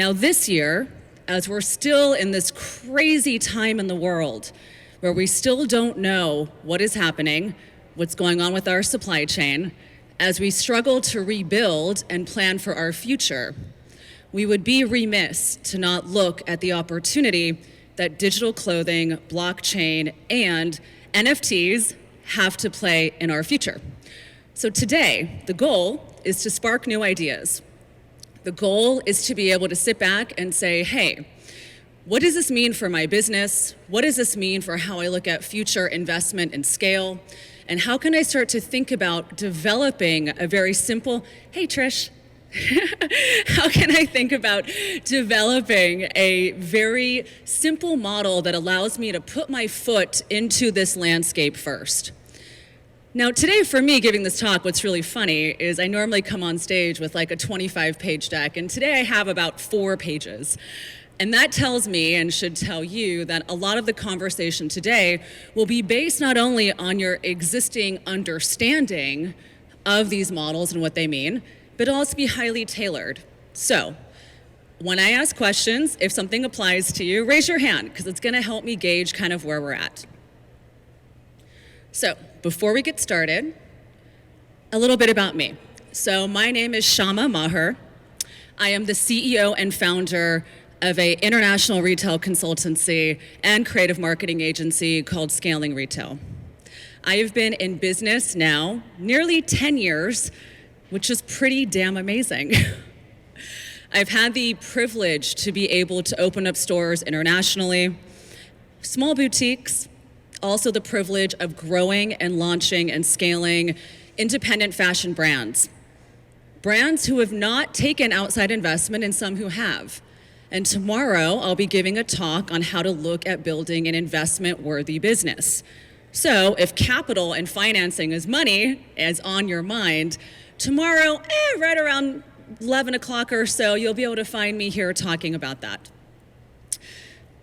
Now this year, as we're still in this crazy time in the world where we still don't know what is happening, what's going on with our supply chain, as we struggle to rebuild and plan for our future, we would be remiss to not look at the opportunity that digital clothing, blockchain, and NFTs have to play in our future. So today, the goal is to spark new ideas. The goal is to be able to sit back and say, hey, what does this mean for my business? What does this mean for how I look at future investment and scale? And how can I start to think about developing a very simple, hey Trish, how can I think about developing a very simple model that allows me to put my foot into this landscape first? Now today for me giving this talk, what's really funny is I normally come on stage with like a 25-page deck, and today I have about 4 pages. And that tells me, and should tell you, that a lot of the conversation today will be based not only on your existing understanding of these models and what they mean, but also be highly tailored. So, when I ask questions, if something applies to you, raise your hand, because it's gonna help me gauge kind of where we're at. So, before we get started, a little bit about me. So, my name is Syama Maher. I am the CEO and founder of an international retail consultancy and creative marketing agency called Scaling Retail. I have been in business now nearly 10 years, which is pretty damn amazing. I've had the privilege to be able to open up stores internationally, small boutiques, also the privilege of growing and launching and scaling independent fashion brands. Brands who have not taken outside investment and some who have. And tomorrow I'll be giving a talk on how to look at building an investment-worthy business. So if capital and financing is money, as on your mind, tomorrow, right around 11 o'clock or so, you'll be able to find me here talking about that.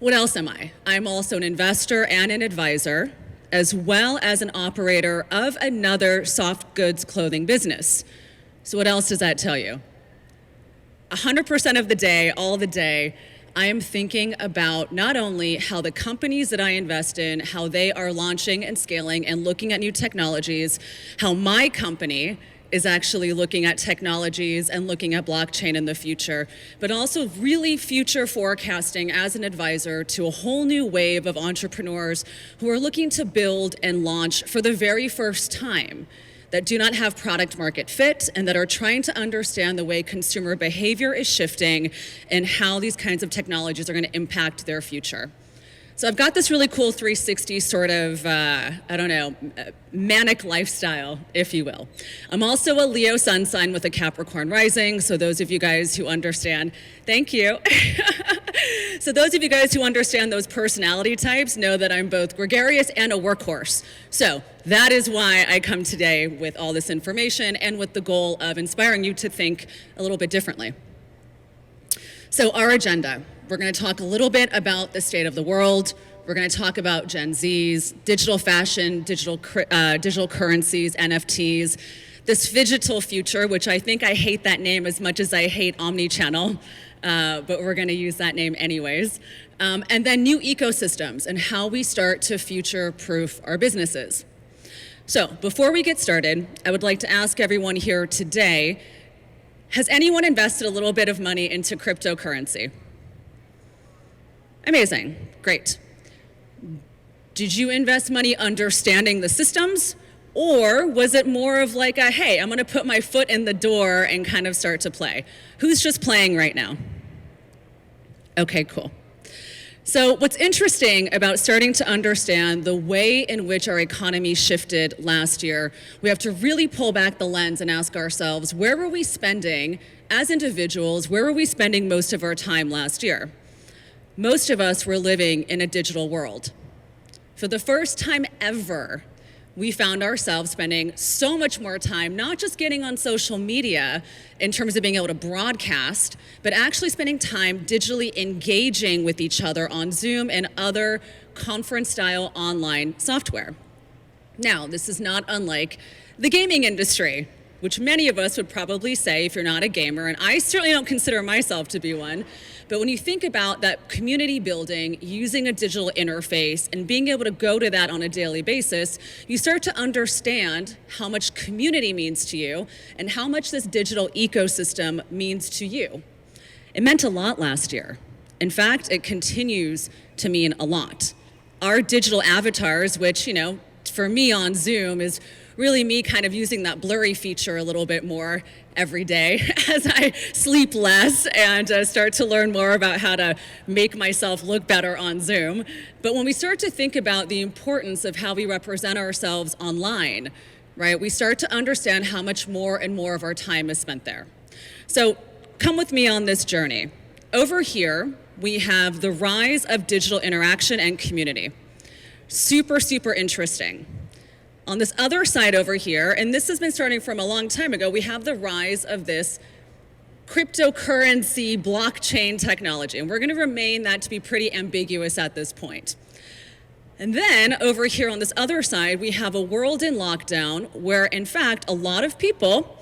What else am I? I'm also an investor and an advisor, as well as an operator of another soft goods clothing business. So what else does that tell you? 100% of the day, all the day, I am thinking about not only how the companies that I invest in, how they are launching and scaling and looking at new technologies, how my company is actually looking at technologies and looking at blockchain in the future, but also really future forecasting as an advisor to a whole new wave of entrepreneurs who are looking to build and launch for the very first time, that do not have product market fit and that are trying to understand the way consumer behavior is shifting and how these kinds of technologies are going to impact their future. So I've got this really cool 360 sort of, manic lifestyle, if you will. I'm also a Leo sun sign with a Capricorn rising, so those of you guys who understand, thank you. So those of you guys who understand those personality types know that I'm both gregarious and a workhorse. So that is why I come today with all this information and with the goal of inspiring you to think a little bit differently. So our agenda. We're going to talk a little bit about the state of the world. We're going to talk about Gen Zs, digital fashion, digital currencies, NFTs, this phygital future, which I think I hate that name as much as I hate omnichannel, but we're going to use that name anyways. And then new ecosystems and how we start to future-proof our businesses. So before we get started, I would like to ask everyone here today, has anyone invested a little bit of money into cryptocurrency? Amazing, great. Did you invest money understanding the systems? Or was it more of like a, hey, I'm gonna put my foot in the door and kind of start to play? Who's just playing right now? Okay, cool. So what's interesting about starting to understand the way in which our economy shifted last year, we have to really pull back the lens and ask ourselves, where were we spending as individuals, where were we spending most of our time last year? Most of us were living in a digital world. For the first time ever, we found ourselves spending so much more time, not just getting on social media in terms of being able to broadcast, but actually spending time digitally engaging with each other on Zoom and other conference-style online software. Now, this is not unlike the gaming industry, which many of us would probably say if you're not a gamer, and I certainly don't consider myself to be one, but when you think about that community building, using a digital interface and being able to go to that on a daily basis, you start to understand how much community means to you and how much this digital ecosystem means to you. It meant a lot last year. In fact, it continues to mean a lot. Our digital avatars, which, for me on Zoom is really me kind of using that blurry feature a little bit more every day as I sleep less and start to learn more about how to make myself look better on Zoom. But when we start to think about the importance of how we represent ourselves online, right, we start to understand how much more and more of our time is spent there. So come with me on this journey. Over here, we have the rise of digital interaction and community. Super, super interesting. On this other side over here, and this has been starting from a long time ago, we have the rise of this cryptocurrency blockchain technology. And we're going to remain that to be pretty ambiguous at this point. And then over here on this other side, we have a world in lockdown where, in fact, a lot of people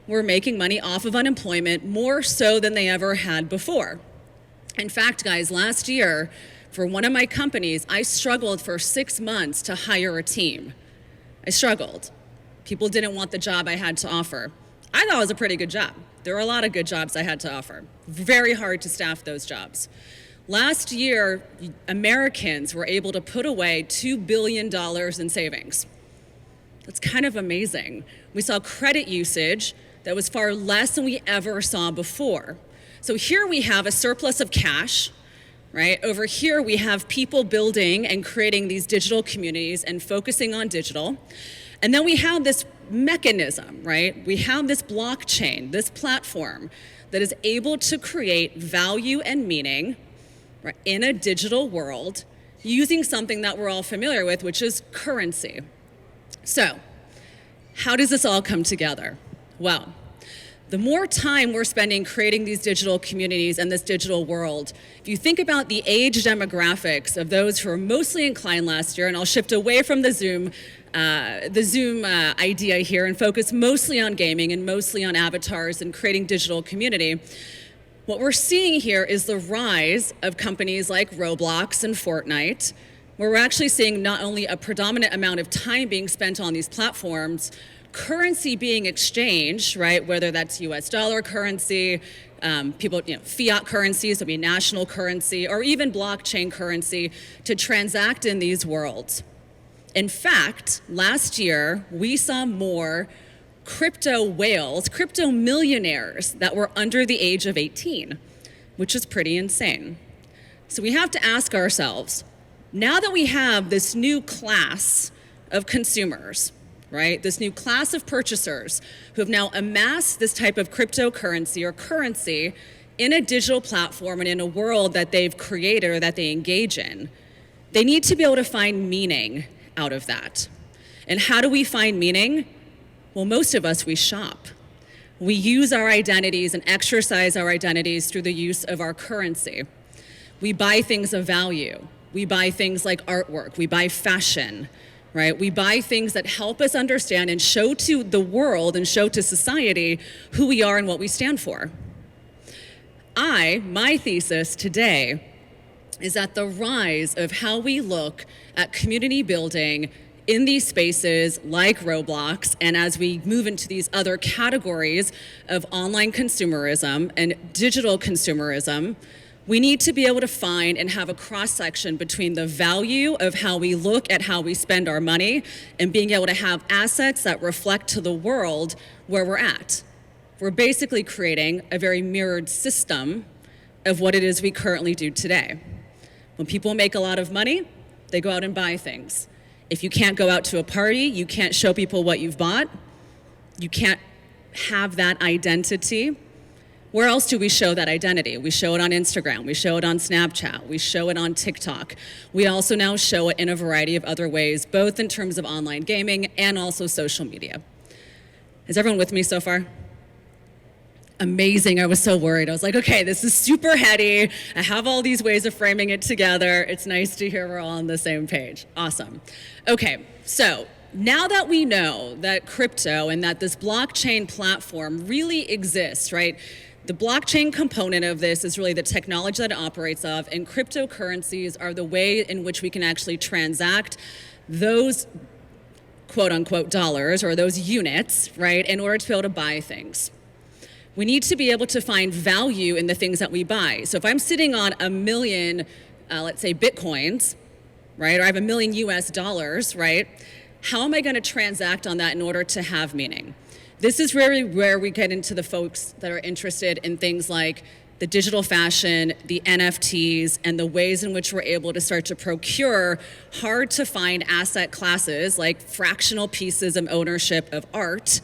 were making money off of unemployment more so than they ever had before. In fact, guys, last year, for one of my companies, I struggled for 6 months to hire a team. I struggled. People didn't want the job I had to offer. I thought it was a pretty good job. There were a lot of good jobs I had to offer. Very hard to staff those jobs. Last year, Americans were able to put away $2 billion in savings. That's kind of amazing. We saw credit usage that was far less than we ever saw before. So here we have a surplus of cash, right? Over here we have people building and creating these digital communities and focusing on digital. And then we have this mechanism, right? We have this blockchain, this platform that is able to create value and meaning, right, in a digital world using something that we're all familiar with, which is currency. So, how does this all come together? Well, the more time we're spending creating these digital communities and this digital world, if you think about the age demographics of those who are mostly inclined last year, and I'll shift away from the Zoom idea here and focus mostly on gaming and mostly on avatars and creating digital community, what we're seeing here is the rise of companies like Roblox and Fortnite, where we're actually seeing not only a predominant amount of time being spent on these platforms, currency being exchanged, right? Whether that's US dollar currency, fiat currencies, so be national currency, or even blockchain currency to transact in these worlds. In fact, last year, we saw more crypto whales, crypto millionaires that were under the age of 18, which is pretty insane. So we have to ask ourselves, now that we have this new class of consumers, right? This new class of purchasers who have now amassed this type of cryptocurrency or currency in a digital platform and in a world that they've created or that they engage in, they need to be able to find meaning out of that. And how do we find meaning? Well, most of us, we shop. We use our identities and exercise our identities through the use of our currency. We buy things of value. We buy things like artwork. We buy fashion. Right? We buy things that help us understand and show to the world and show to society who we are and what we stand for. My thesis today is that the rise of how we look at community building in these spaces like Roblox, and as we move into these other categories of online consumerism and digital consumerism, we need to be able to find and have a cross-section between the value of how we look at how we spend our money and being able to have assets that reflect to the world where we're at. We're basically creating a very mirrored system of what it is we currently do today. When people make a lot of money, they go out and buy things. If you can't go out to a party, you can't show people what you've bought, you can't have that identity. Where else do we show that identity? We show it on Instagram, we show it on Snapchat, we show it on TikTok. We also now show it in a variety of other ways, both in terms of online gaming and also social media. Is everyone with me so far? Amazing, I was so worried. I was like, okay, this is super heady. I have all these ways of framing it together. It's nice to hear we're all on the same page. Awesome. Okay, so Now that we know that crypto and that this blockchain platform really exists, right? The blockchain component of this is really the technology that it operates of, and cryptocurrencies are the way in which we can actually transact those quote unquote dollars or those units, right, in order to be able to buy things. We need to be able to find value in the things that we buy. So if I'm sitting on a million, let's say Bitcoins, right, or I have $1 million US, right, how am I going to transact on that in order to have meaning? This is really where we get into the folks that are interested in things like the digital fashion, the NFTs, and the ways in which we're able to start to procure hard to find asset classes like fractional pieces of ownership of art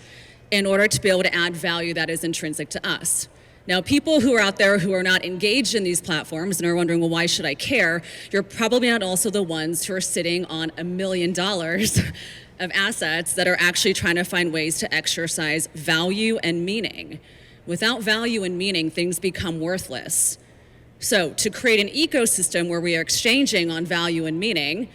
in order to be able to add value that is intrinsic to us. Now, people who are out there who are not engaged in these platforms and are wondering, well, why should I care? You're probably not also the ones who are sitting on $1 million of assets that are actually trying to find ways to exercise value and meaning. Without value and meaning, things become worthless. So to create an ecosystem where we are exchanging on value and meaning,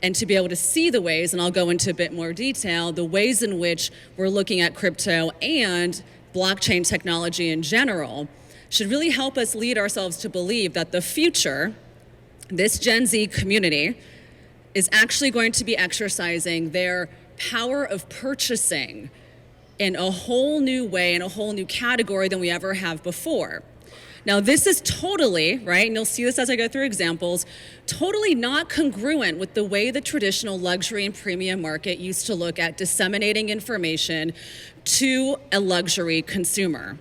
and to be able to see the ways, and I'll go into a bit more detail, the ways in which we're looking at crypto and blockchain technology in general, should really help us lead ourselves to believe that the future, this Gen Z community, is actually going to be exercising their power of purchasing in a whole new way, in a whole new category than we ever have before. Now, this is totally, right, and you'll see this as I go through examples, totally not congruent with the way the traditional luxury and premium market used to look at disseminating information to a luxury consumer.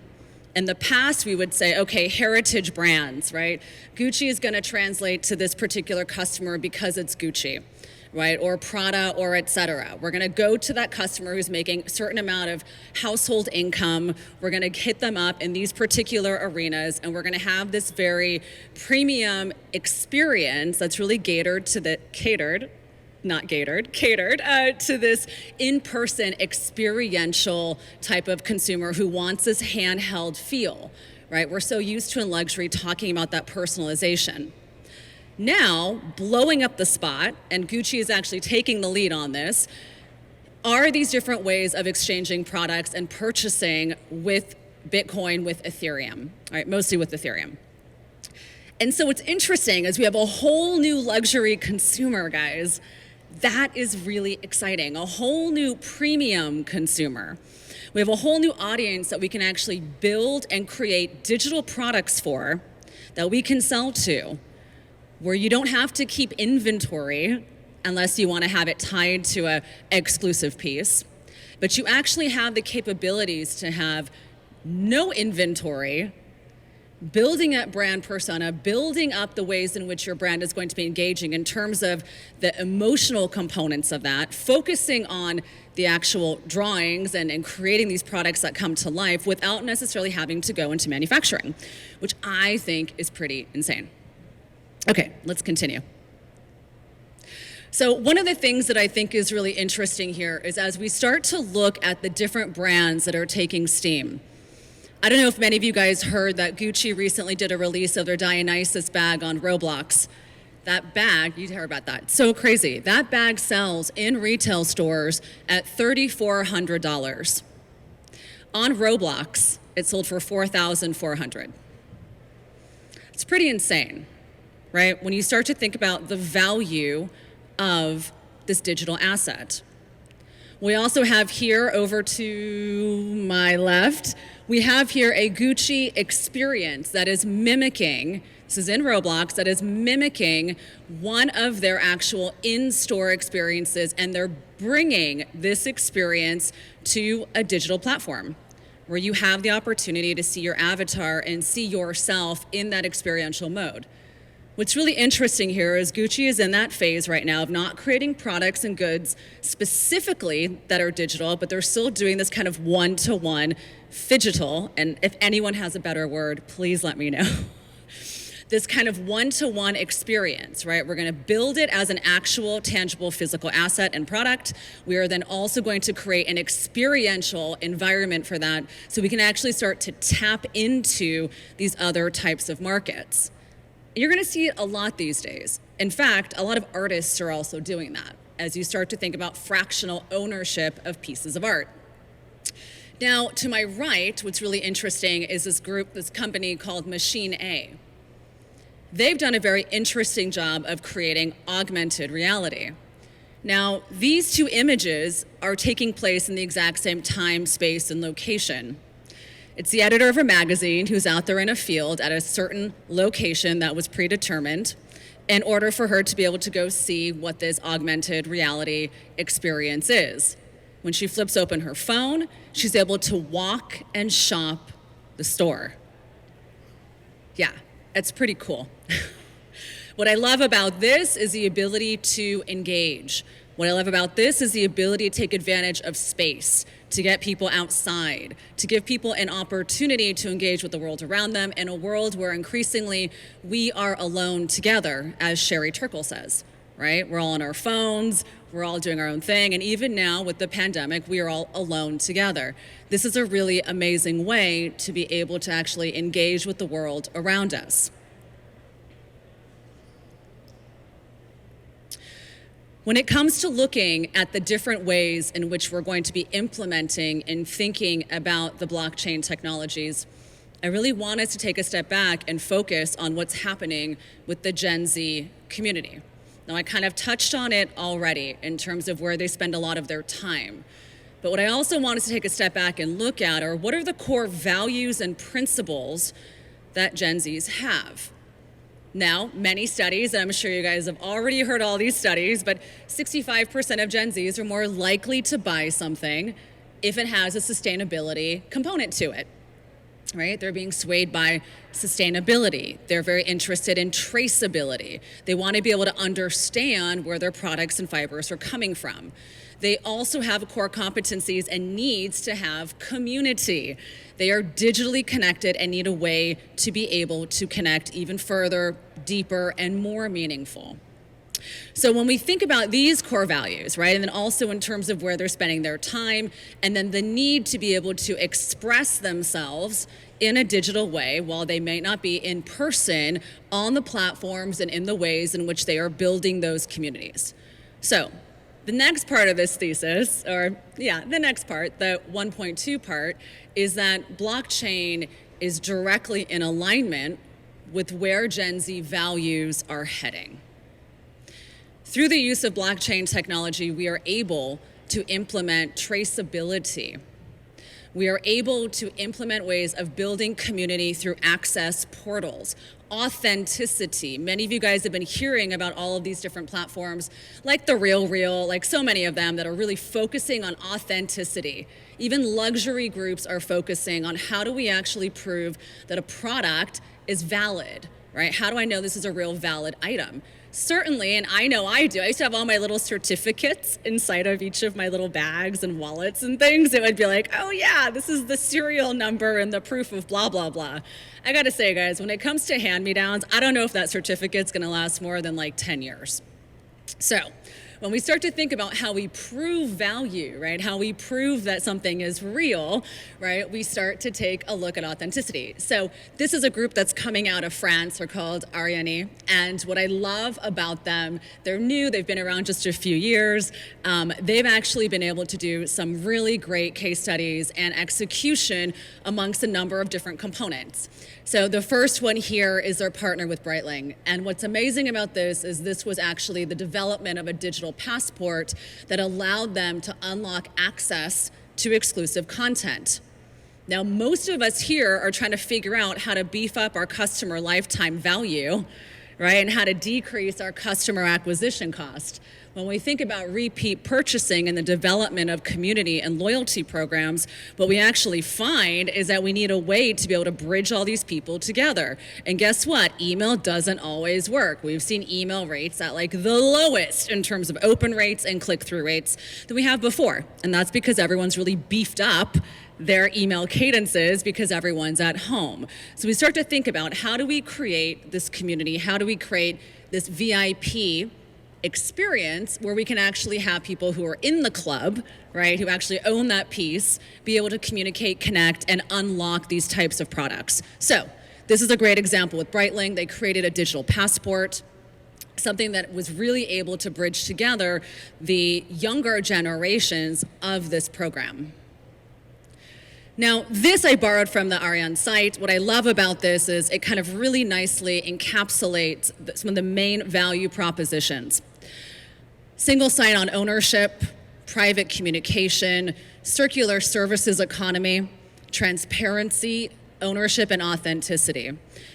In the past, we would say, okay, heritage brands, right? Gucci is going to translate to this particular customer because it's Gucci, right? Or Prada, or et cetera. We're going to go to that customer who's making a certain amount of household income. We're going to hit them up in these particular arenas, and we're going to have this very premium experience that's really catered to this in-person experiential type of consumer who wants this handheld feel, right? We're so used to in luxury talking about that personalization. Now, blowing up the spot, and Gucci is actually taking the lead on this, are these different ways of exchanging products and purchasing with Bitcoin, with Ethereum, right? Mostly with Ethereum. And so what's interesting is we have a whole new luxury consumer, guys. That is really exciting. A whole new premium consumer. We have a whole new audience that we can actually build and create digital products for that we can sell to, where you don't have to keep inventory unless you want to have it tied to an exclusive piece, but you actually have the capabilities to have no inventory, building up brand persona, building up the ways in which your brand is going to be engaging in terms of the emotional components of that, focusing on the actual drawings and creating these products that come to life without necessarily having to go into manufacturing, which I think is pretty insane. Okay, let's continue. So one of the things that I think is really interesting here is as we start to look at the different brands that are taking steam. I don't know if many of you guys heard that Gucci recently did a release of their Dionysus bag on Roblox. That bag, you heard about that, so crazy. That bag sells in retail stores at $3,400. On Roblox, it sold for $4,400. It's pretty insane, right? When you start to think about the value of this digital asset. We also have here, over to my left, we have here a Gucci experience that is mimicking, this is in Roblox, that is mimicking one of their actual in-store experiences, and they're bringing this experience to a digital platform where you have the opportunity to see your avatar and see yourself in that experiential mode. What's really interesting here is Gucci is in that phase right now of not creating products and goods specifically that are digital, but they're still doing this kind of one-to-one phygital, and if anyone has a better word, please let me know. This kind of one-to-one experience, right? We're gonna build it as an actual, tangible, physical asset and product. We are then also going to create an experiential environment for that so we can actually start to tap into these other types of markets. You're gonna see it a lot these days. In fact, a lot of artists are also doing that. as you start to think about fractional ownership of pieces of art. Now, to my right, what's really interesting is this company called Machine A. They've done a very interesting job of creating augmented reality. Now, these two images are taking place in the exact same time, space, and location. It's the editor of a magazine who's out there in a field at a certain location that was predetermined in order for her to be able to go see what this augmented reality experience is. When she flips open her phone, she's able to walk and shop the store. Yeah, it's pretty cool. What I love about this is the ability to engage. What I love about this is the ability to take advantage of space, to get people outside, to give people an opportunity to engage with the world around them in a world where increasingly we are alone together, as Sherry Turkle says, right? We're all on our phones, we're all doing our own thing, and even now with the pandemic, we are all alone together. This is a really amazing way to be able to actually engage with the world around us. When it comes to looking at the different ways in which we're going to be implementing and thinking about the blockchain technologies, I really want us to take a step back and focus on what's happening with the Gen Z community. Now, I kind of touched on it already in terms of where they spend a lot of their time. But what I also want us to take a step back and look at are what are the core values and principles that Gen Zs have? Now, many studies, and I'm sure you guys have already heard all these studies, but 65% of Gen Zs are more likely to buy something if it has a sustainability component to it, right? They're being swayed by sustainability. They're very interested in traceability. They want to be able to understand where their products and fibers are coming from. They also have core competencies and needs to have community. They are digitally connected and need a way to be able to connect even further, deeper, and more meaningful. So when we think about these core values, right, and then also in terms of where they're spending their time, and then the need to be able to express themselves in a digital way while they may not be in person on the platforms and in the ways in which they are building those communities. So the next part of this thesis, the next part, the 1.2 part, is that blockchain is directly in alignment with where Gen Z values are heading. Through the use of blockchain technology, we are able to implement traceability. We are able to implement ways of building community through access portals, authenticity. Many of you guys have been hearing about all of these different platforms, like The RealReal, like so many of them that are really focusing on authenticity. Even luxury groups are focusing on how do we actually prove that a product is valid, right? How do I know this is a real valid item? Certainly, and I know I do. I used to have all my little certificates inside of each of my little bags and wallets and things. It would be like, oh yeah, this is the serial number and the proof of blah, blah, blah. I gotta say, guys, when it comes to hand-me-downs, I don't know if that certificate's gonna last more than like 10 years. So, when we start to think about how we prove value, right, how we prove that something is real, right, we start to take a look at authenticity. So this is a group that's coming out of France. They're called Arianee. And what I love about them, they're new, they've been around just a few years. They've actually been able to do some really great case studies and execution amongst a number of different components. So the first one here is their partner with Breitling. And what's amazing about this is this was actually the development of a digital passport that allowed them to unlock access to exclusive content. Now, most of us here are trying to figure out how to beef up our customer lifetime value, right, and how to decrease our customer acquisition cost. When we think about repeat purchasing and the development of community and loyalty programs, what we actually find is that we need a way to be able to bridge all these people together. And guess what? Email doesn't always work. We've seen email rates at like the lowest in terms of open rates and click-through rates that we have before. And that's because everyone's really beefed up their email cadences because everyone's at home. So we start to think about how do we create this community? How do we create this VIP experience where we can actually have people who are in the club, right, who actually own that piece, be able to communicate, connect, and unlock these types of products. So this is a great example with Breitling. They created a digital passport. something that was really able to bridge together the younger generations of this program. Now, this I borrowed from the Arianee site. What I love about this is it kind of really nicely encapsulates some of the main value propositions. Single sign-on ownership, private communication, circular services economy, transparency, ownership, and authenticity.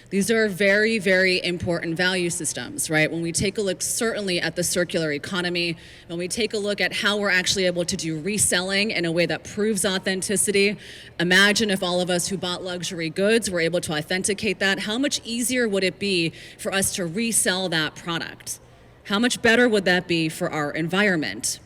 These are very, very important value systems, right? When we take a look certainly at the circular economy, when we take a look at how we're actually able to do reselling in a way that proves authenticity, imagine if all of us who bought luxury goods were able to authenticate that, how much easier would it be for us to resell that product? How much better would that be for our environment?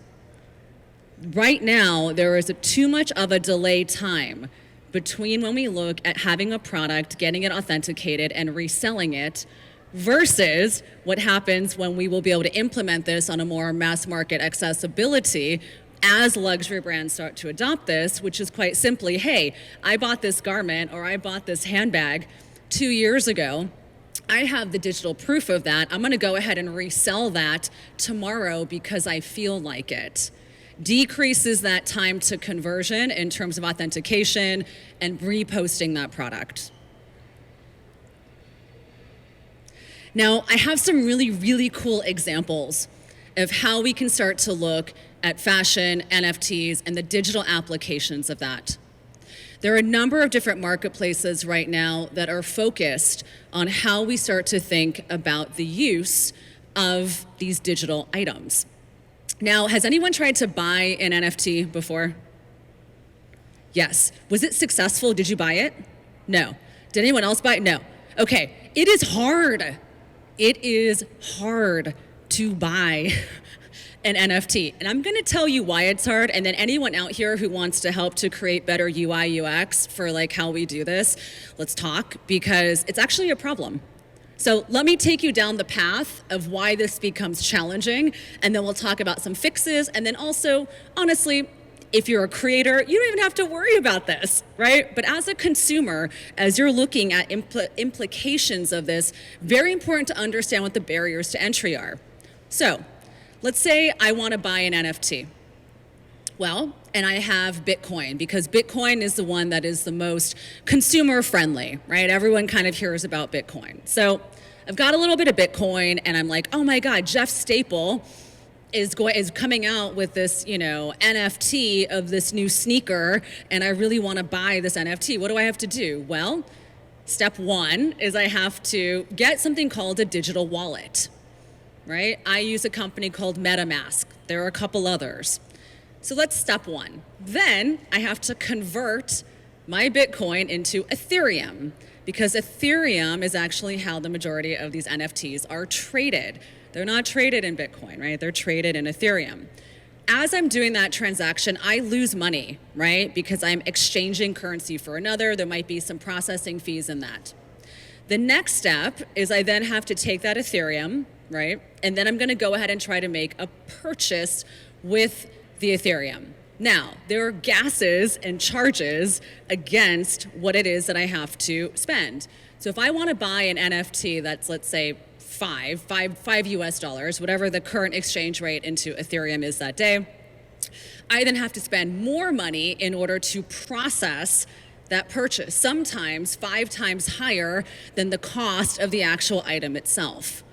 Right now, there is too much of a delay time between when we look at having a product, getting it authenticated, and reselling it, versus what happens when we will be able to implement this on a more mass market accessibility as luxury brands start to adopt this, which is quite simply, hey, I bought this garment or I bought this handbag 2 years ago. I have the digital proof of that. I'm gonna go ahead and resell that tomorrow because I feel like it. Decreases that time to conversion in terms of authentication and reposting that product. Now, I have some really, really cool examples of how we can start to look at fashion, NFTs, and the digital applications of that. There are a number of different marketplaces right now that are focused on how we start to think about the use of these digital items. Now, has anyone tried to buy an NFT before? Yes. Was it successful? Did you buy it? No. Did anyone else buy it? No. Okay. It is hard. It is hard to buy an NFT. And I'm going to tell you why it's hard. And then anyone out here who wants to help to create better UI UX for like how we do this, let's talk, because it's actually a problem. So let me take you down the path of why this becomes challenging, and then we'll talk about some fixes. And then also, honestly, if you're a creator, you don't even have to worry about this, right? But as a consumer, as you're looking at implications of this, very important to understand what the barriers to entry are. So let's say I want to buy an NFT. Well, and I have Bitcoin, because Bitcoin is the one that is the most consumer friendly, right? Everyone kind of hears about Bitcoin. So I've got a little bit of Bitcoin and I'm like, oh my God, Jeff Staple is coming out with this, NFT of this new sneaker, and I really want to buy this NFT. What do I have to do? Well, step one is I have to get something called a digital wallet, right? I use a company called MetaMask. There are a couple others. So that's step one. Then I have to convert my Bitcoin into Ethereum, because Ethereum is actually how the majority of these NFTs are traded. They're not traded in Bitcoin, right? They're traded in Ethereum. As I'm doing that transaction, I lose money, right? Because I'm exchanging currency for another. There might be some processing fees in that. The next step is I then have to take that Ethereum, right? And then I'm gonna go ahead and try to make a purchase with the Ethereum. Now, there are gases and charges against what it is that I have to spend. So if I want to buy an NFT that's, let's say, five US dollars, whatever the current exchange rate into Ethereum is that day, I then have to spend more money in order to process that purchase, sometimes 5 times higher than the cost of the actual item itself.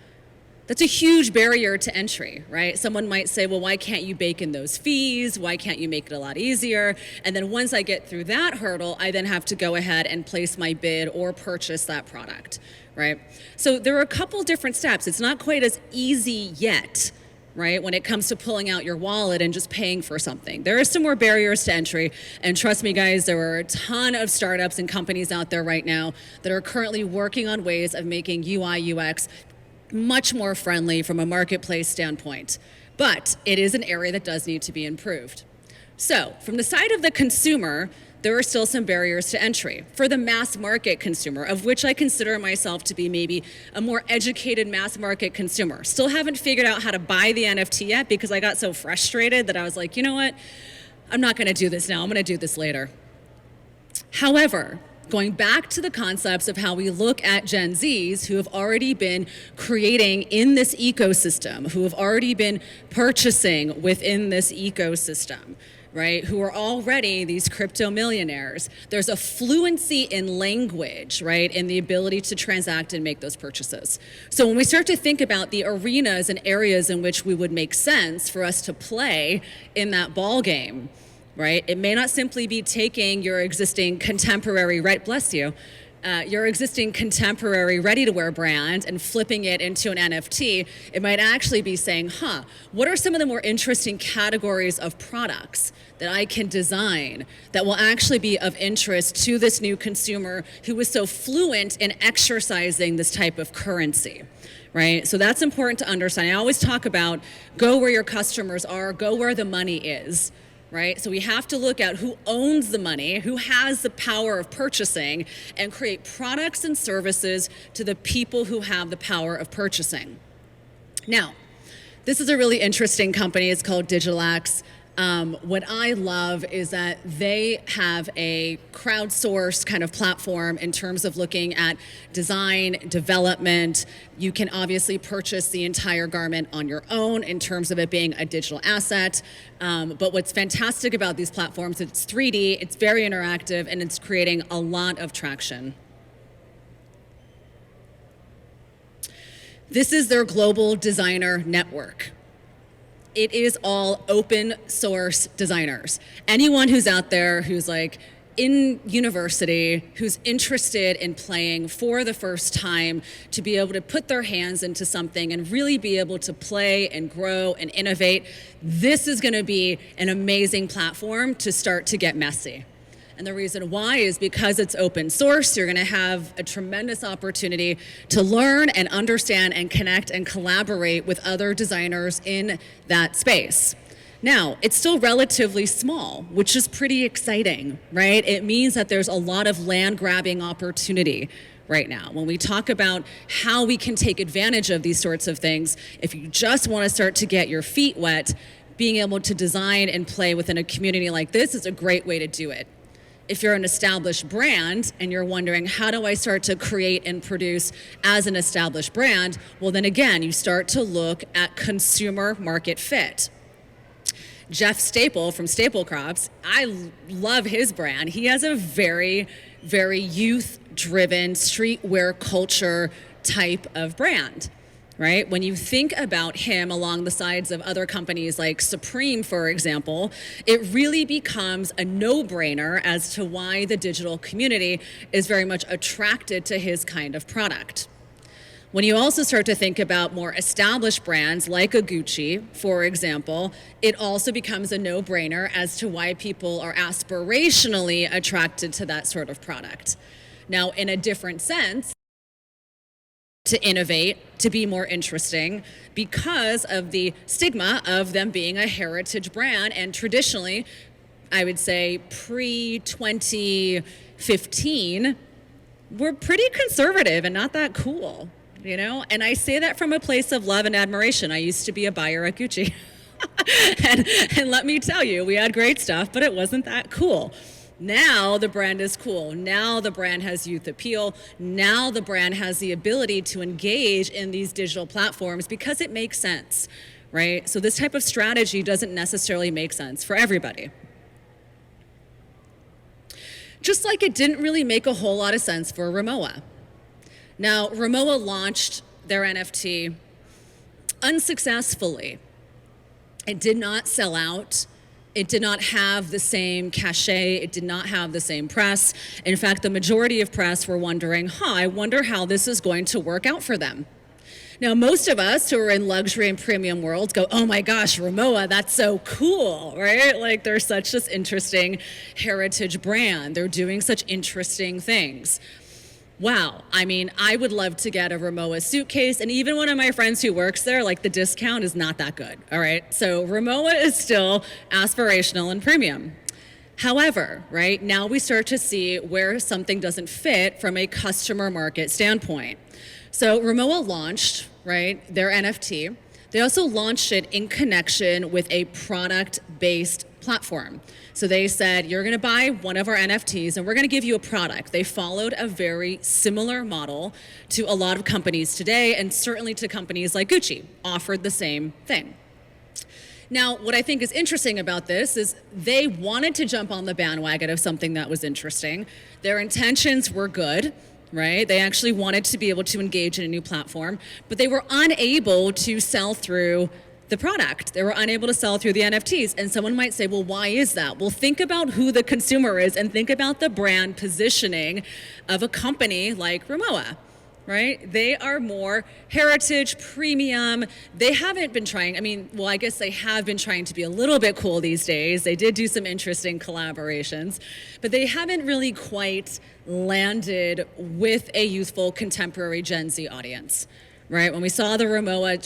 That's a huge barrier to entry, right? Someone might say, well, why can't you bake in those fees? Why can't you make it a lot easier? And then once I get through that hurdle, I then have to go ahead and place my bid or purchase that product, right? So there are a couple different steps. It's not quite as easy yet, right? When it comes to pulling out your wallet and just paying for something. There are some more barriers to entry. And trust me, guys, there are a ton of startups and companies out there right now that are currently working on ways of making UI, UX much more friendly from a marketplace standpoint. But it is an area that does need to be improved. So from the side of the consumer, there are still some barriers to entry. For the mass market consumer, of which I consider myself to be maybe a more educated mass market consumer, still haven't figured out how to buy the NFT yet because I got so frustrated that I was like, you know what? I'm not gonna do this now, I'm gonna do this later. However, going back to the concepts of how we look at Gen Zs who have already been creating in this ecosystem, who have already been purchasing within this ecosystem, right? Who are already these crypto millionaires. There's a fluency in language, right? In the ability to transact and make those purchases. So when we start to think about the arenas and areas in which we would make sense for us to play in that ball game, right? It may not simply be taking your existing contemporary, right, bless you, your existing contemporary ready-to-wear brand and flipping it into an NFT. It might actually be saying, what are some of the more interesting categories of products that I can design that will actually be of interest to this new consumer who is so fluent in exercising this type of currency, right? So that's important to understand. I always talk about go where your customers are, go where the money is. Right? So we have to look at who owns the money, who has the power of purchasing, and create products and services to the people who have the power of purchasing. Now, this is a really interesting company. It's called DigitalX. What I love is that they have a crowdsourced kind of platform in terms of looking at design, development. You can obviously purchase the entire garment on your own in terms of it being a digital asset. But what's fantastic about these platforms, it's 3D, it's very interactive, and it's creating a lot of traction. This is their global designer network. It is all open source designers. Anyone who's out there who's like in university, who's interested in playing for the first time, to be able to put their hands into something and really be able to play and grow and innovate, this is gonna be an amazing platform to start to get messy. And the reason why is because it's open source, you're gonna have a tremendous opportunity to learn and understand and connect and collaborate with other designers in that space. Now, it's still relatively small, which is pretty exciting, right? It means that there's a lot of land grabbing opportunity right now. When we talk about how we can take advantage of these sorts of things, if you just wanna start to get your feet wet, being able to design and play within a community like this is a great way to do it. If you're an established brand and you're wondering, how do I start to create and produce as an established brand? Well, then again, you start to look at consumer market fit. Jeff Staple from Staple Crops, I love his brand. He has a very, very youth-driven streetwear culture type of brand. Right? When you think about him along the sides of other companies like Supreme, for example, it really becomes a no-brainer as to why the digital community is very much attracted to his kind of product. When you also start to think about more established brands like a Gucci, for example, it also becomes a no-brainer as to why people are aspirationally attracted to that sort of product. Now, in a different sense, to innovate, to be more interesting, because of the stigma of them being a heritage brand. And traditionally, I would say pre-2015, we're pretty conservative and not that cool, you know? And I say that from a place of love and admiration. I used to be a buyer at Gucci. and let me tell you, we had great stuff, but it wasn't that cool. Now the brand is cool. Now the brand has youth appeal. Now the brand has the ability to engage in these digital platforms because it makes sense, right? So this type of strategy doesn't necessarily make sense for everybody. Just like it didn't really make a whole lot of sense for Rimowa. Now, Rimowa launched their NFT unsuccessfully. It did not sell out. It did not have the same cachet. It did not have the same press. In fact, the majority of press were wondering, I wonder how this is going to work out for them. Now, most of us who are in luxury and premium worlds go, oh my gosh, Rimowa, that's so cool, right? Like they're such this interesting heritage brand. They're doing such interesting things. Wow, I mean, I would love to get a Rimowa suitcase, and even one of my friends who works there, like the discount is not that good, all right? So Rimowa is still aspirational and premium. However, right, now we start to see where something doesn't fit from a customer market standpoint. So Rimowa launched, right, their NFT. They also launched it in connection with a product-based platform. So they said, you're going to buy one of our NFTs and we're going to give you a product. They followed a very similar model to a lot of companies today, and certainly to companies like Gucci, offered the same thing. Now, what I think is interesting about this is they wanted to jump on the bandwagon of something that was interesting. Their intentions were good, right? They actually wanted to be able to engage in a new platform, but they were unable to sell through the product. They were unable to sell through the NFTs. And someone might say, well, why is that? Well, think about who the consumer is and think about the brand positioning of a company like Rimowa. Right? They are more heritage, premium. They haven't been trying, I guess they have been trying to be a little bit cool these days. They did do some interesting collaborations, but they haven't really quite landed with a youthful, contemporary Gen Z audience, right? When we saw the Rimowa,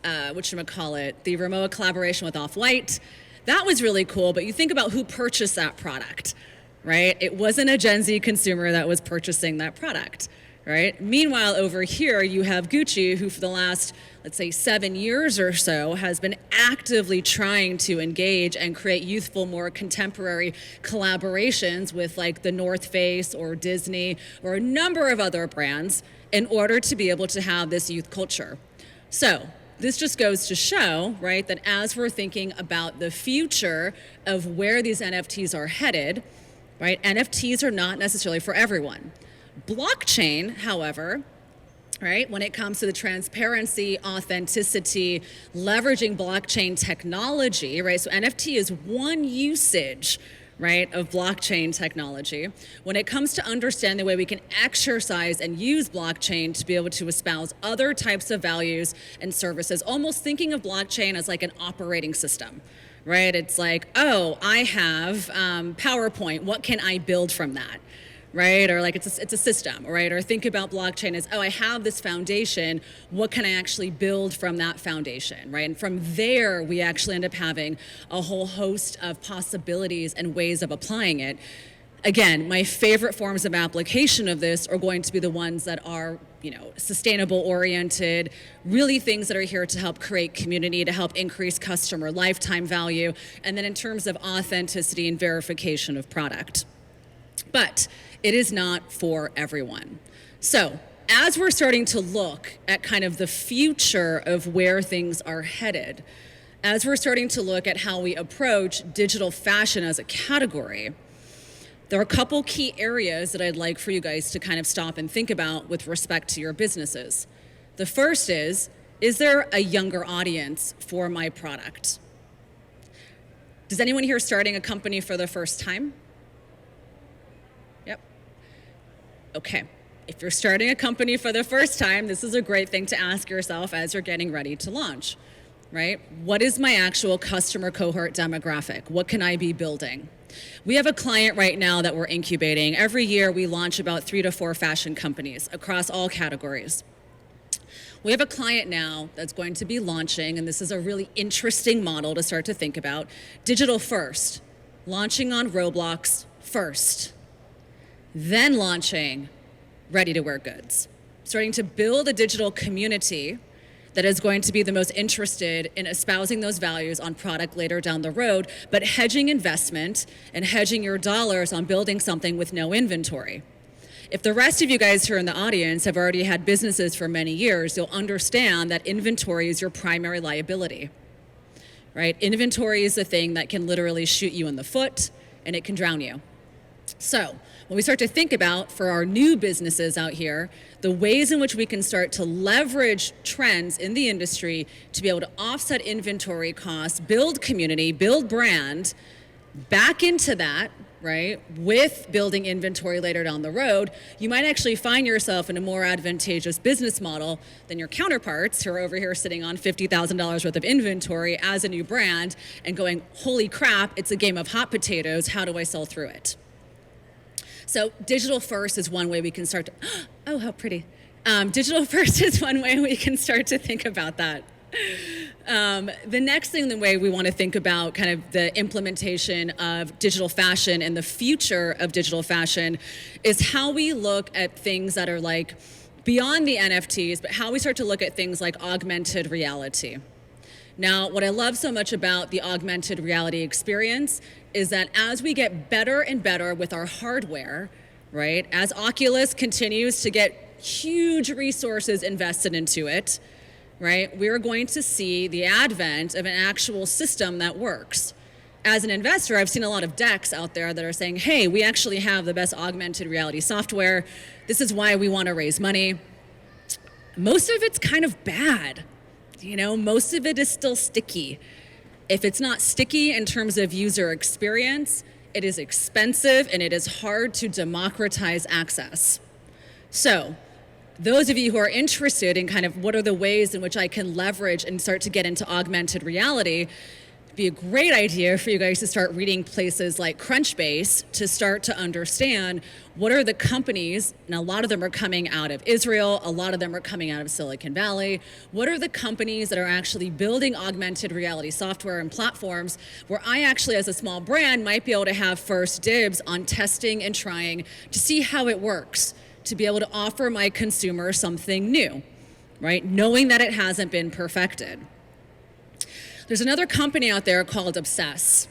the Rimowa collaboration with Off-White, that was really cool, but you think about who purchased that product, right? It wasn't a Gen Z consumer that was purchasing that product. Right? Meanwhile, over here, you have Gucci, who for the last, let's say, 7 years or so, has been actively trying to engage and create youthful, more contemporary collaborations with like the North Face or Disney or a number of other brands in order to be able to have this youth culture. So this just goes to show, right, that as we're thinking about the future of where these NFTs are headed, right, NFTs are not necessarily for everyone. Blockchain, however, right, when it comes to the transparency, authenticity, leveraging blockchain technology, right, so NFT is one usage, right, of blockchain technology. When it comes to understanding the way we can exercise and use blockchain to be able to espouse other types of values and services, almost thinking of blockchain as like an operating system, right? It's like, oh, I have PowerPoint, what can I build from that? Right? Or like it's a system, right? Or think about blockchain as, oh, I have this foundation, what can I actually build from that foundation, right? And from there, we actually end up having a whole host of possibilities and ways of applying it. Again, my favorite forms of application of this are going to be the ones that are, sustainable oriented, really things that are here to help create community, to help increase customer lifetime value, and then in terms of authenticity and verification of product. But it is not for everyone. So as we're starting to look at kind of the future of where things are headed, as we're starting to look at how we approach digital fashion as a category, there are a couple key areas that I'd like for you guys to kind of stop and think about with respect to your businesses. The first is there a younger audience for my product? Does anyone here starting a company for the first time? Okay, if you're starting a company for the first time, this is a great thing to ask yourself as you're getting ready to launch, right? What is my actual customer cohort demographic? What can I be building? We have a client right now that we're incubating. Every year we launch about 3 to 4 fashion companies across all categories. We have a client now that's going to be launching, and this is a really interesting model to start to think about, digital first, launching on Roblox first. Then launching ready-to-wear goods, starting to build a digital community that is going to be the most interested in espousing those values on product later down the road, but hedging investment and hedging your dollars on building something with no inventory. If the rest of you guys here in the audience have already had businesses for many years, you'll understand that inventory is your primary liability, right? Inventory is the thing that can literally shoot you in the foot and it can drown you. So when we start to think about, for our new businesses out here, the ways in which we can start to leverage trends in the industry to be able to offset inventory costs, build community, build brand, back into that, right, with building inventory later down the road, you might actually find yourself in a more advantageous business model than your counterparts who are over here sitting on $50,000 worth of inventory as a new brand and going, holy crap, it's a game of hot potatoes, how do I sell through it? So digital first is one way we can start to, oh, how pretty. Digital first is one way we can start to think about that. The next thing, the way we want to think about kind of the implementation of digital fashion and the future of digital fashion is how we look at things that are like beyond the NFTs, but how we start to look at things like augmented reality. Now, what I love so much about the augmented reality experience is that as we get better and better with our hardware, right, as Oculus continues to get huge resources invested into it, right, we're going to see the advent of an actual system that works. As an investor, I've seen a lot of decks out there that are saying, hey, we actually have the best augmented reality software. This is why we want to raise money. Most of it's kind of bad. Most of it is still sticky. If it's not sticky in terms of user experience, it is expensive and it is hard to democratize access. So, those of you who are interested in kind of what are the ways in which I can leverage and start to get into augmented reality, it'd be a great idea for you guys to start reading places like Crunchbase to start to understand what are the companies, and a lot of them are coming out of Israel, a lot of them are coming out of Silicon Valley. What are the companies that are actually building augmented reality software and platforms where I actually, as a small brand, might be able to have first dibs on testing and trying to see how it works, to be able to offer my consumer something new, right? Knowing that it hasn't been perfected. There's another company out there called Obsess.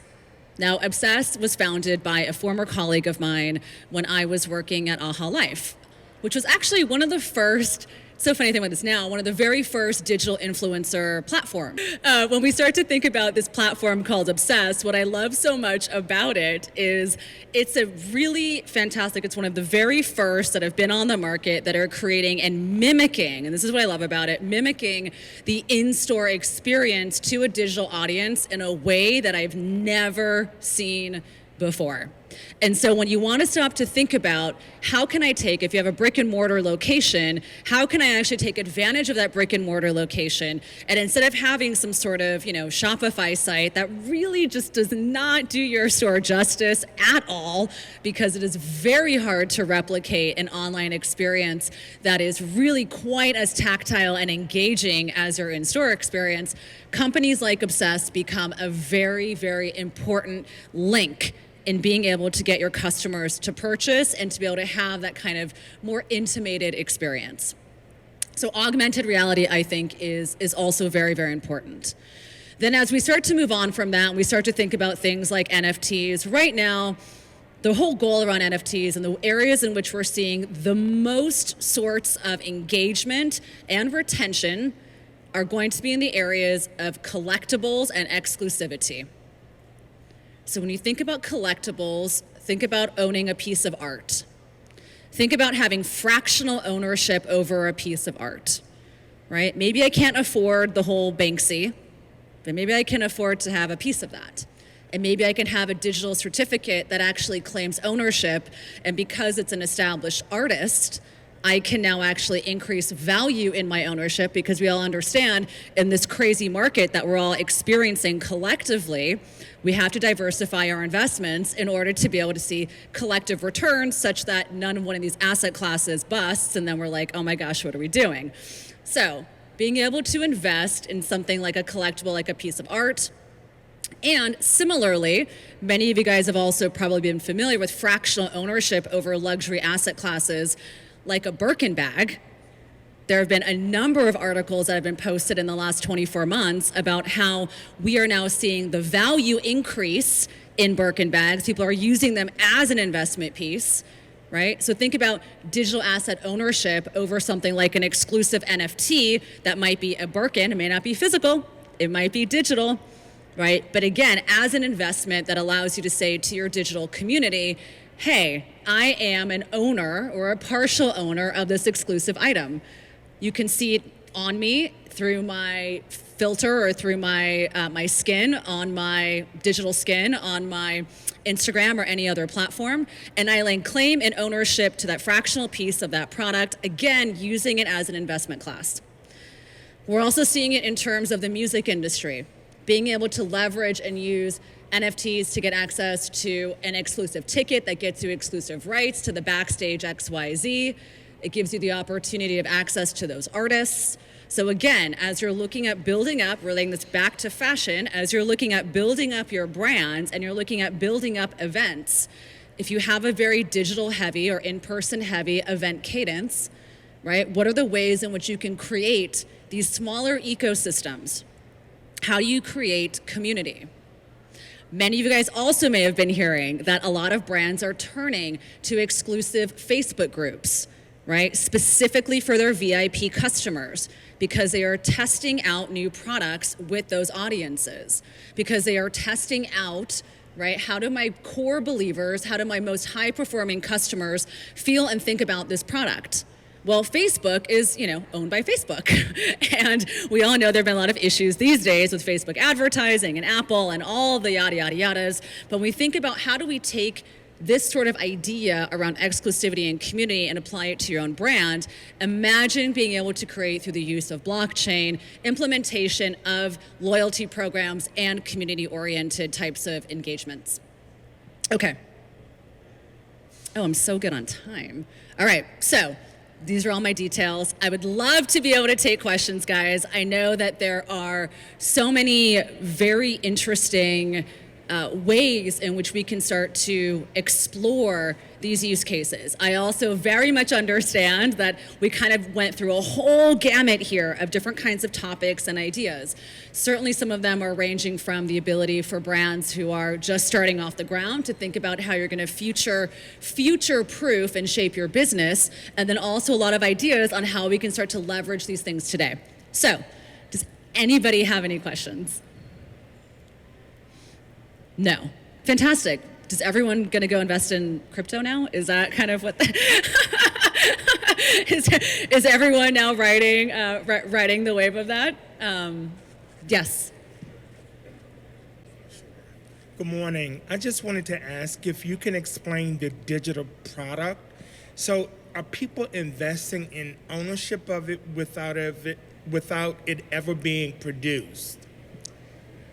Now, Obsess was founded by a former colleague of mine when I was working at Aha Life, which was actually one of the first, so funny thing about this now, one of the very first digital influencer platforms. When we start to think about this platform called Obsess, what I love so much about it is it's a really fantastic, it's one of the very first that have been on the market that are creating and mimicking, and this is what I love about it, mimicking the in-store experience to a digital audience in a way that I've never seen before. And so when you want to stop to think about how can I take, if you have a brick and mortar location, how can I actually take advantage of that brick and mortar location? And instead of having some sort of, Shopify site that really just does not do your store justice at all, because it is very hard to replicate an online experience that is really quite as tactile and engaging as your in-store experience, companies like Obsess become a very, very important link in being able to get your customers to purchase and to be able to have that kind of more intimated experience. So augmented reality, I think, is also very, very important. Then as we start to move on from that, we start to think about things like NFTs. Right now, the whole goal around NFTs and the areas in which we're seeing the most sorts of engagement and retention are going to be in the areas of collectibles and exclusivity. So when you think about collectibles, think about owning a piece of art. Think about having fractional ownership over a piece of art, right? Maybe I can't afford the whole Banksy, but maybe I can afford to have a piece of that. And maybe I can have a digital certificate that actually claims ownership, and because it's an established artist, I can now actually increase value in my ownership, because we all understand in this crazy market that we're all experiencing collectively, we have to diversify our investments in order to be able to see collective returns such that none of one of these asset classes busts, and then we're like, oh my gosh, what are we doing? So being able to invest in something like a collectible, like a piece of art. And similarly, many of you guys have also probably been familiar with fractional ownership over luxury asset classes like a Birkin bag. There have been a number of articles that have been posted in the last 24 months about how we are now seeing the value increase in Birkin bags. People are using them as an investment piece, right? So think about digital asset ownership over something like an exclusive NFT that might be a Birkin. It may not be physical, it might be digital, right? But again, as an investment that allows you to say to your digital community, hey, I am an owner or a partial owner of this exclusive item. You can see it on me through my filter or through my my skin, on my digital skin, on my Instagram or any other platform, and I lay claim and ownership to that fractional piece of that product, again, using it as an investment class. We're also seeing it in terms of the music industry, being able to leverage and use NFTs to get access to an exclusive ticket that gets you exclusive rights to the backstage XYZ. It gives you the opportunity of access to those artists. So again, as you're looking at building up, relating this back to fashion, as you're looking at building up your brands and you're looking at building up events, if you have a very digital heavy or in-person heavy event cadence, right, what are the ways in which you can create these smaller ecosystems, How do you create community? Many of you guys also may have been hearing that a lot of brands are turning to exclusive Facebook groups, right? Specifically for their VIP customers, because they are testing out new products with those audiences, because they are testing out, right? How do my core believers, how do my most high performing customers feel and think about this product? Well, Facebook is, owned by Facebook. And we all know there have been a lot of issues these days with Facebook advertising and Apple and all the yada, yada, yadas. But when we think about how do we take this sort of idea around exclusivity and community and apply it to your own brand, imagine being able to create through the use of blockchain, implementation of loyalty programs and community-oriented types of engagements. Okay. Oh, I'm so good on time. All right, so these are all my details. I would love to be able to take questions, guys. I know that there are so many very interesting ways in which we can start to explore these use cases. I also very much understand that we kind of went through a whole gamut here of different kinds of topics and ideas. Certainly some of them are ranging from the ability for brands who are just starting off the ground to think about how you're going to future-proof and shape your business, and then also a lot of ideas on how we can start to leverage these things today. So, does anybody have any questions? No. Fantastic. Is everyone going to go invest in crypto now? Is that kind of what is everyone now riding the wave of that? Yes. Good morning. I just wanted to ask if you can explain the digital product. So are people investing in ownership of it without it ever being produced?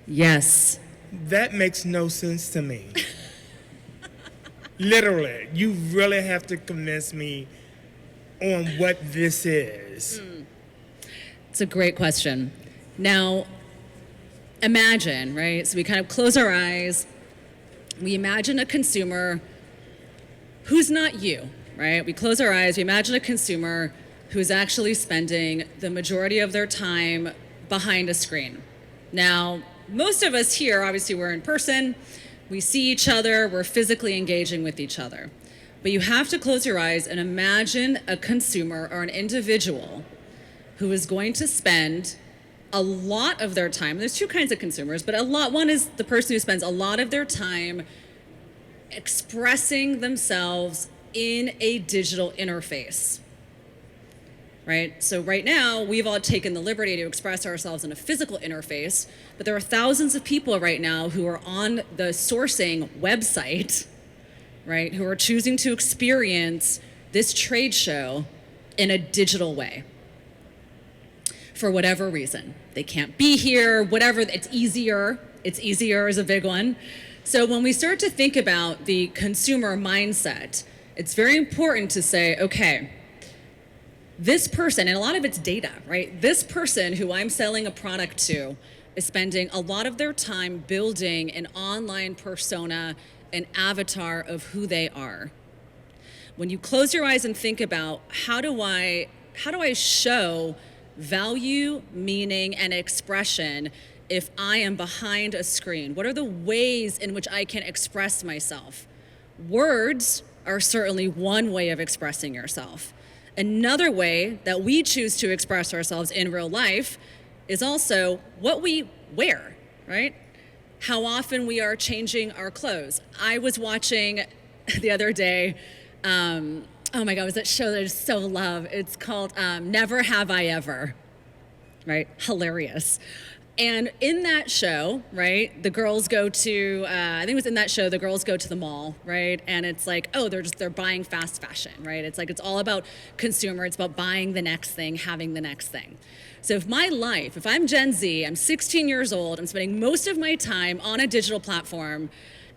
Yes. That makes no sense to me. Literally, you really have to convince me on what this is. It's a great question. Now, imagine, right? So we kind of close our eyes. We imagine a consumer who's not you, right? We close our eyes. We imagine a consumer who's actually spending the majority of their time behind a screen. Now, most of us here, obviously we're in person, we see each other, we're physically engaging with each other. But you have to close your eyes and imagine a consumer or an individual who is going to spend a lot of their time. There's two kinds of consumers, but one is the person who spends a lot of their time expressing themselves in a digital interface. Right? So right now, we've all taken the liberty to express ourselves in a physical interface, but there are thousands of people right now who are on the sourcing website, right, who are choosing to experience this trade show in a digital way. For whatever reason. They can't be here, whatever, it's easier. It's easier is a big one. So when we start to think about the consumer mindset, it's very important to say, okay, this person, and a lot of it's data, right? This person who I'm selling a product to is spending a lot of their time building an online persona, an avatar of who they are. When you close your eyes and think about how do I show value, meaning, and expression if I am behind a screen? What are the ways in which I can express myself? Words are certainly one way of expressing yourself. Another way that we choose to express ourselves in real life is also what we wear, right? How often we are changing our clothes. I was watching the other day, oh my God, was that show that I just so love? It's called Never Have I Ever, right? Hilarious. And in that show, right, the girls go to, I think it was in that show, the girls go to the mall, right? And it's like, oh, they're buying fast fashion, right? It's like, it's all about consumer. It's about buying the next thing, having the next thing. So if I'm Gen Z, I'm 16 years old, I'm spending most of my time on a digital platform,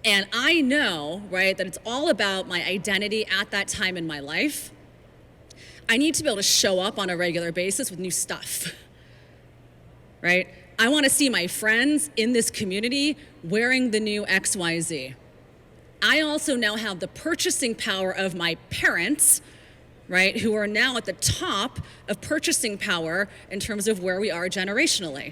and I know, right, that it's all about my identity at that time in my life, I need to be able to show up on a regular basis with new stuff, right? I want to see my friends in this community wearing the new XYZ. I also now have the purchasing power of my parents, right, who are now at the top of purchasing power in terms of where we are generationally,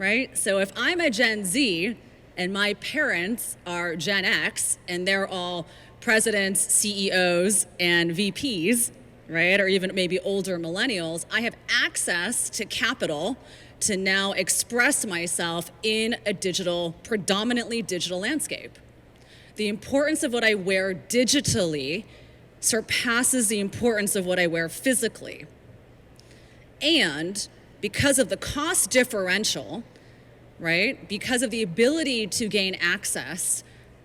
right? So if I'm a Gen Z and my parents are Gen X and they're all presidents, CEOs, and VPs, right? Or even maybe older millennials, I have access to capital to now express myself in a predominantly digital landscape. The importance of what I wear digitally surpasses the importance of what I wear physically. And because of the cost differential, right? Because of the ability to gain access,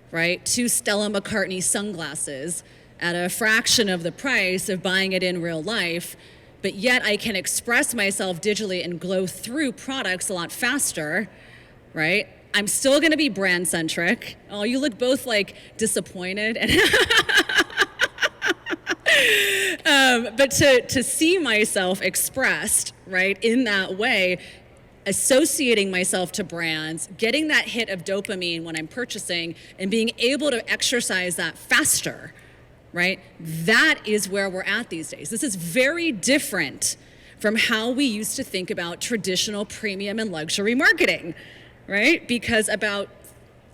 right, to Stella McCartney sunglasses at a fraction of the price of buying it in real life, but yet I can express myself digitally and glow through products a lot faster, right? I'm still gonna be brand centric. Oh, you look both like disappointed. But to see myself expressed, right, in that way, associating myself to brands, getting that hit of dopamine when I'm purchasing, and being able to exercise that faster, right? That is where we're at these days. This is very different from how we used to think about traditional premium and luxury marketing, right? Because about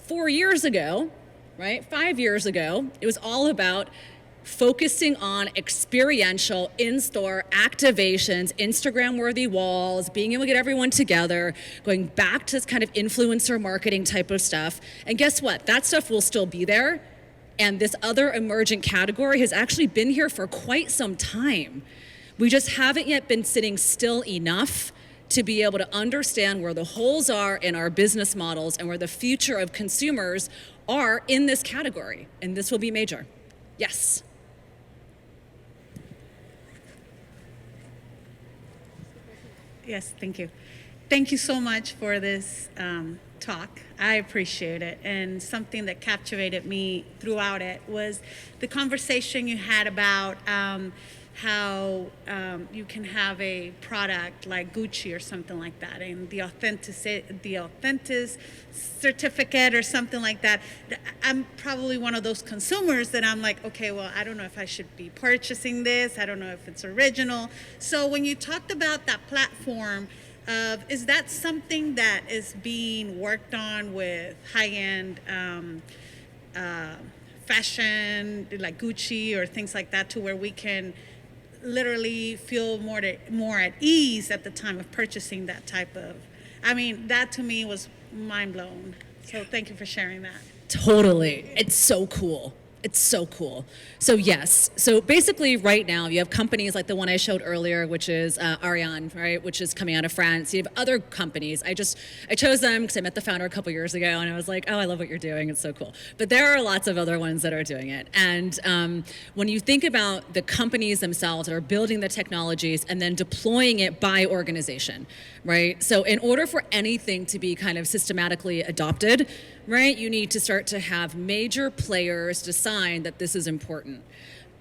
4 years ago, right, 5 years ago, it was all about focusing on experiential in-store activations, Instagram-worthy walls, being able to get everyone together, going back to this kind of influencer marketing type of stuff. And guess what? That stuff will still be there. And this other emergent category has actually been here for quite some time. We just haven't yet been sitting still enough to be able to understand where the holes are in our business models and where the future of consumers are in this category. And this will be major. Yes. Yes, thank you. Thank you so much for this talk. I appreciate it. And something that captivated me throughout it was the conversation you had about how you can have a product like Gucci or something like that, and the authentic certificate or something like that. I'm probably one of those consumers that I'm like, okay, well, I don't know if I should be purchasing this. I don't know if it's original. So when you talked about that platform, is that something that is being worked on with high-end fashion, like Gucci or things like that, to where we can literally feel more at ease at the time of purchasing that type of, I mean, that to me was mind blown. So thank you for sharing that. Totally. It's so cool. It's so cool. So yes, so basically right now you have companies like the one I showed earlier, which is Arianee, right, which is coming out of France. You have other companies. I chose them because I met the founder a couple years ago and I was like, oh, I love what you're doing. It's so cool. But there are lots of other ones that are doing it. And when you think about the companies themselves that are building the technologies and then deploying it by organization, right? So in order for anything to be kind of systematically adopted, right, you need to start to have major players decide that this is important.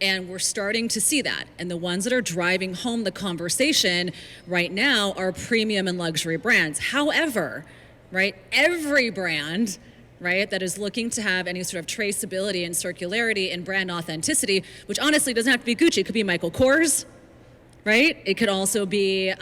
And we're starting to see that. And the ones that are driving home the conversation right now are premium and luxury brands. However, right, every brand, right, that is looking to have any sort of traceability and circularity and brand authenticity, which honestly doesn't have to be Gucci, it could be Michael Kors, right? It could also be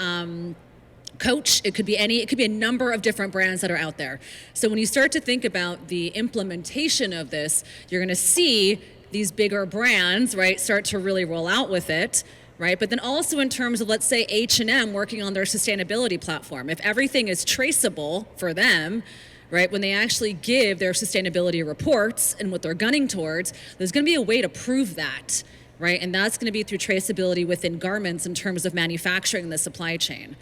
Coach, it could be a number of different brands that are out there. So when you start to think about the implementation of this, you're gonna see these bigger brands, right, start to really roll out with it, right? But then also in terms of, let's say, H&M working on their sustainability platform. If everything is traceable for them, right, when they actually give their sustainability reports and what they're gunning towards, there's gonna be a way to prove that, right? And that's gonna be through traceability within garments in terms of manufacturing the supply chain.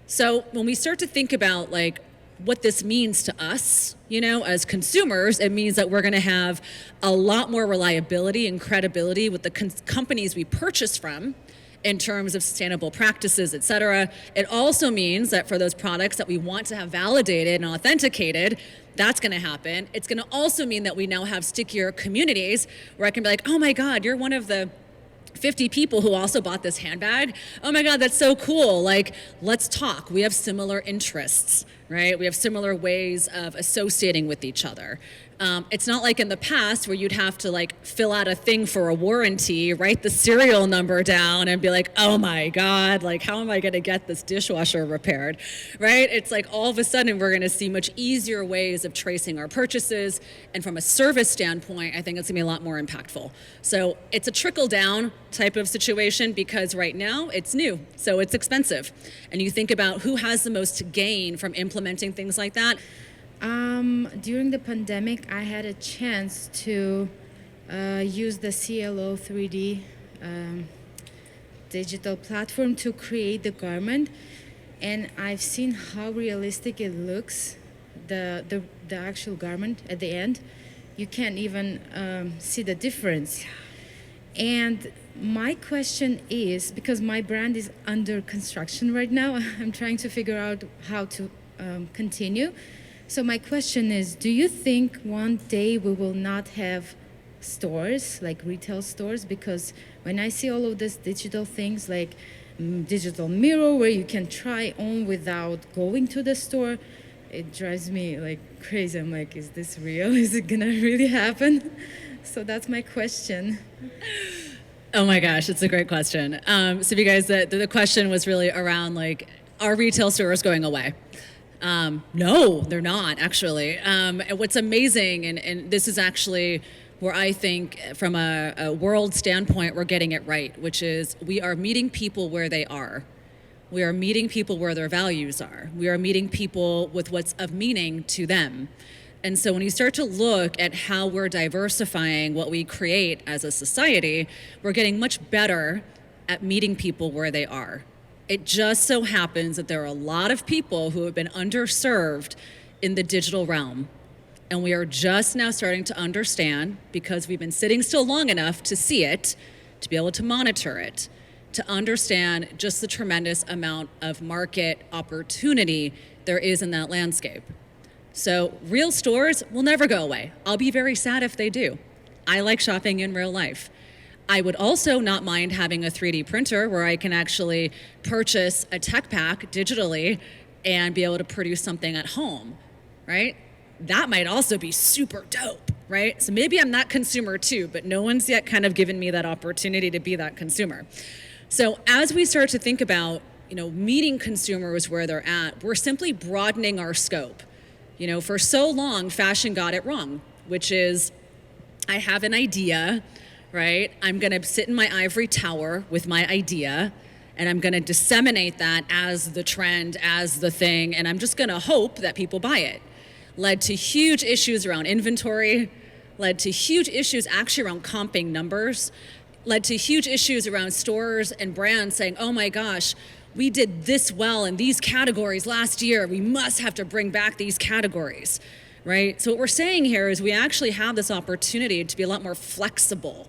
So when we start to think about like what this means to us, you know, as consumers, it means that we're going to have a lot more reliability and credibility with the companies we purchase from in terms of sustainable practices, et cetera. It also means that for those products that we want to have validated and authenticated, that's going to happen. It's going to also mean that we now have stickier communities where I can be like, oh my God, you're one of the 50 people who also bought this handbag. Oh my God, that's so cool. Like, let's talk. We have similar interests, right? We have similar ways of associating with each other. It's not like in the past where you'd have to like fill out a thing for a warranty, write the serial number down and be like, oh my God, like how am I gonna get this dishwasher repaired, right? It's like all of a sudden we're gonna see much easier ways of tracing our purchases. And from a service standpoint, I think it's gonna be a lot more impactful. So it's a trickle down type of situation because right now it's new, so it's expensive. And you think about who has the most to gain from implementing things like that. During the pandemic, I had a chance to use the CLO 3D digital platform to create the garment, and I've seen how realistic it looks, the actual garment at the end. You can't even see the difference. And my question is, because my brand is under construction right now, I'm trying to figure out how to continue. So my question is, do you think one day we will not have stores, like retail stores? Because when I see all of these digital things, like digital mirror where you can try on without going to the store, it drives me like crazy. I'm like, is this real? Is it gonna really happen? So that's my question. Oh my gosh, it's a great question. So you guys, the question was really around like, are retail stores going away? No, they're not actually. And what's amazing, and this is actually where I think from a world standpoint, we're getting it right, which is we are meeting people where they are. We are meeting people where their values are. We are meeting people with what's of meaning to them. And so when you start to look at how we're diversifying what we create as a society, we're getting much better at meeting people where they are. It just so happens that there are a lot of people who have been underserved in the digital realm. And we are just now starting to understand, because we've been sitting still long enough to see it, to be able to monitor it, to understand just the tremendous amount of market opportunity there is in that landscape. So real stores will never go away. I'll be very sad if they do. I like shopping in real life. I would also not mind having a 3D printer where I can actually purchase a tech pack digitally and be able to produce something at home, right? That might also be super dope, right? So maybe I'm that consumer too, but no one's yet kind of given me that opportunity to be that consumer. So as we start to think about, meeting consumers where they're at, we're simply broadening our scope. For so long, fashion got it wrong, which is I have an idea, right? I'm gonna sit in my ivory tower with my idea, and I'm gonna disseminate that as the trend, as the thing, and I'm just gonna hope that people buy it. Led to huge issues around inventory, led to huge issues actually around comping numbers, led to huge issues around stores and brands saying, oh my gosh, we did this well in these categories last year, we must have to bring back these categories, right? So what we're saying here is we actually have this opportunity to be a lot more flexible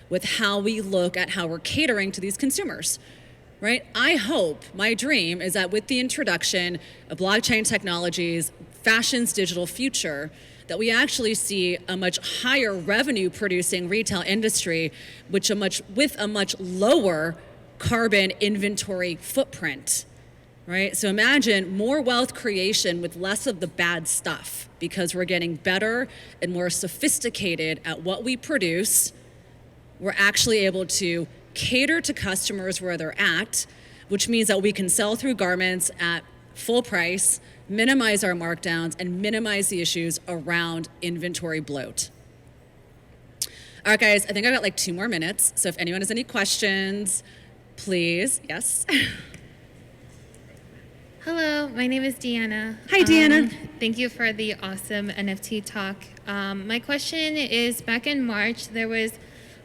with how we look at how we're catering to these consumers, right? I hope, my dream is that with the introduction of blockchain technologies, fashion's digital future, that we actually see a much higher revenue producing retail industry, with a much lower carbon inventory footprint, right? So imagine more wealth creation with less of the bad stuff, because we're getting better and more sophisticated at what we produce. We're actually able to cater to customers where they're at, which means that we can sell through garments at full price, minimize our markdowns, and minimize the issues around inventory bloat. All right, guys, I think I've got like 2 more minutes. So if anyone has any questions, please, yes. Hello, my name is Deanna. Hi, Deanna. Thank you for the awesome NFT talk. My question is, back in March, there was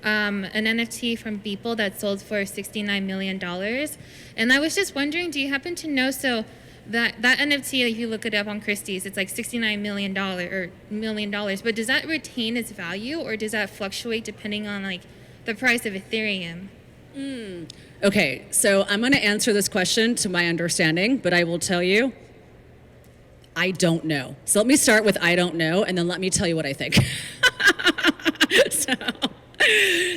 an NFT from Beeple that sold for $69 million. And I was just wondering, do you happen to know, so that NFT, if you look it up on Christie's, it's like $69 million, but does that retain its value, or does that fluctuate depending on like the price of Ethereum? Okay, so I'm going to answer this question to my understanding, but I will tell you, I don't know. So let me start with I don't know, and then let me tell you what I think. So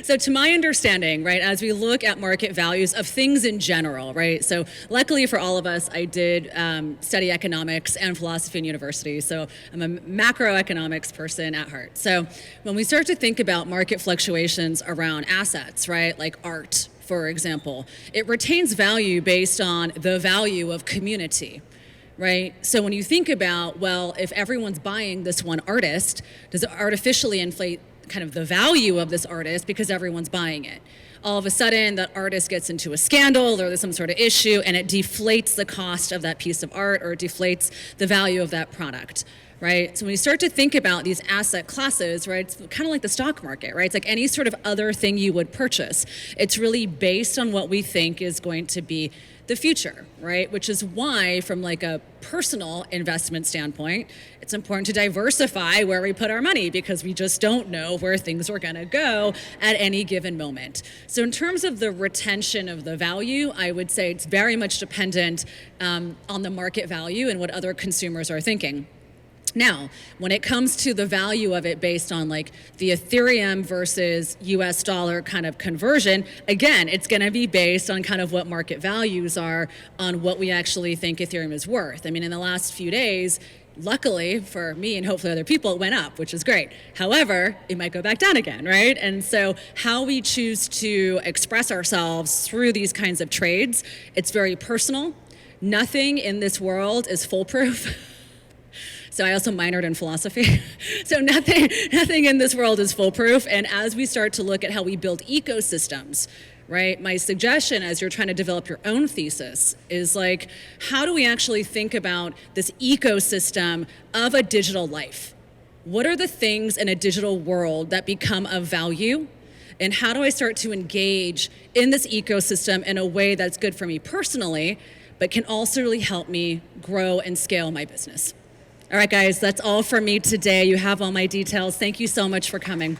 So to my understanding, right, as we look at market values of things in general, right, so luckily for all of us, I did study economics and philosophy in university, so I'm a macroeconomics person at heart. So when we start to think about market fluctuations around assets, right, like art, for example, it retains value based on the value of community. Right? So when you think about, well, if everyone's buying this one artist, does it artificially inflate kind of the value of this artist because everyone's buying it? All of a sudden, that artist gets into a scandal or there's some sort of issue and it deflates the cost of that piece of art or it deflates the value of that product. Right? So when you start to think about these asset classes, right, it's kind of like the stock market, right? It's like any sort of other thing you would purchase. It's really based on what we think is going to be the future, right? Which is why, from like a personal investment standpoint, it's important to diversify where we put our money because we just don't know where things are going to go at any given moment. So in terms of the retention of the value, I would say it's very much dependent on the market value and what other consumers are thinking. Now, when it comes to the value of it based on like the Ethereum versus US dollar kind of conversion, again, it's going to be based on kind of what market values are on what we actually think Ethereum is worth. I mean, in the last few days, luckily for me and hopefully other people, it went up, which is great. However, it might go back down again, right? And so how we choose to express ourselves through these kinds of trades, it's very personal. Nothing in this world is foolproof. So I also minored in philosophy. So nothing in this world is foolproof. And as we start to look at how we build ecosystems, right, my suggestion as you're trying to develop your own thesis is like, how do we actually think about this ecosystem of a digital life? What are the things in a digital world that become of value? And how do I start to engage in this ecosystem in a way that's good for me personally, but can also really help me grow and scale my business? All right, guys, that's all for me today. You have all my details. Thank you so much for coming.